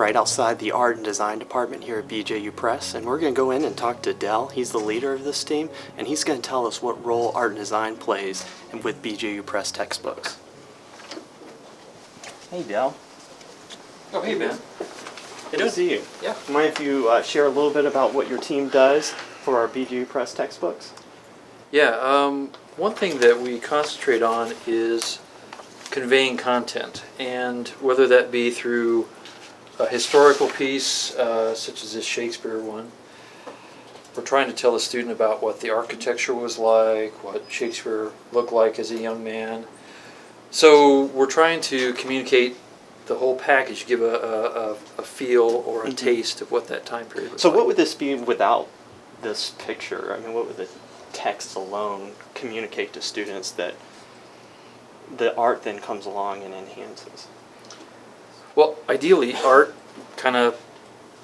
right outside the Art and Design Department here at BJU Press, and we're going to go in and talk to Dell. He's the leader of this team, and he's going to tell us what role art and design plays with BJU Press textbooks. Hey, Dell. Oh, hey, Ben. Good to see you. Yeah. Mind if you share a little bit about what your team does for our BJU Press textbooks? Yeah, one thing that we concentrate on is conveying content, and whether that be through a historical piece, such as this Shakespeare one. We're trying to tell the student about what the architecture was like, what Shakespeare looked like as a young man. So we're trying to communicate the whole package, give a feel or a taste of what that time period was So like. what would this be without this picture? I mean, what would the text alone communicate to students that the art then comes along and enhances? Well, ideally, art kind of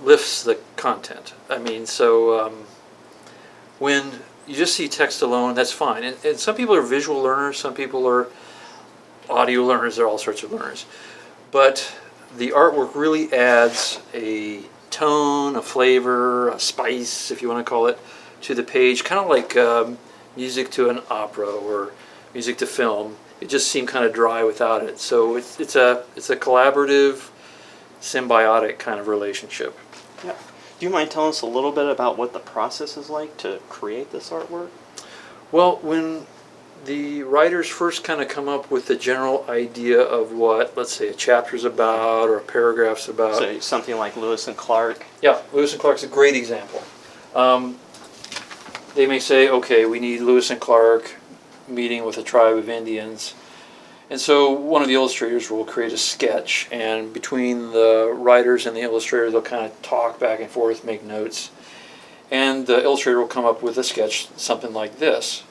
lifts the content. I mean, so when you just see text alone, that's fine. And some people are visual learners, some people are audio learners, there are all sorts of learners. But the artwork really adds a tone, a flavor, a spice, if you want to call it, to the page, kind of like music to an opera or music to film. It just seemed kind of dry without it. So it's a collaborative, symbiotic kind of relationship. Yeah. Do you mind telling us a little bit about what the process is like to create this artwork? Well, when the writers first kind of come up with the general idea of what, let's say, a chapter's about or a paragraph's about. So something like Lewis and Clark? Yeah, Lewis and Clark's a great example. They may say, okay, we need Lewis and Clark meeting with a tribe of Indians. And so one of the illustrators will create a sketch, and between the writers and the illustrator, they'll kind of talk back and forth, make notes. And the illustrator will come up with a sketch, something like this.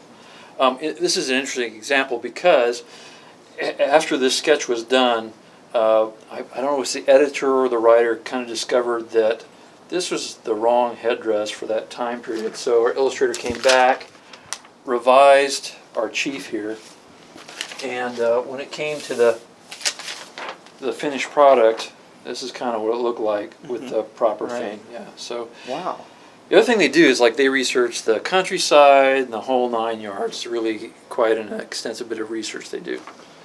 This is an interesting example because after this sketch was done, I don't know if it was the editor or the writer kind of discovered that this was the wrong headdress for that time period. So our illustrator came back, revised our chief here, and when it came to the finished product, this is kind of what it looked like with the proper thing. Yeah. So wow. The other thing they do is, like, they research the countryside and the whole 9 yards. It's really quite an extensive bit of research they do.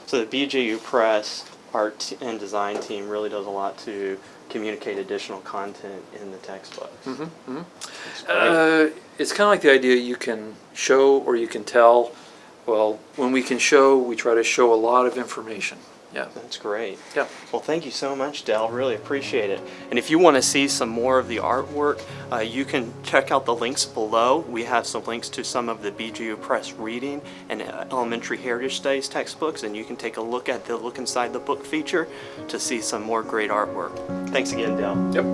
So the BJU Press art and design team really does a lot to communicate additional content in the textbooks. It's kind of like the idea you can show or you can tell. Well, when we can show, we try to show a lot of information. Yeah. That's great. Yeah. Well, thank you so much, Dell. Really appreciate it. And if you want to see some more of the artwork, you can check out the links below. We have some links to some of the BJU Press reading and elementary heritage studies textbooks, and you can take a look at the Look Inside the Book feature to see some more great artwork. Thanks again, Dell. Yep.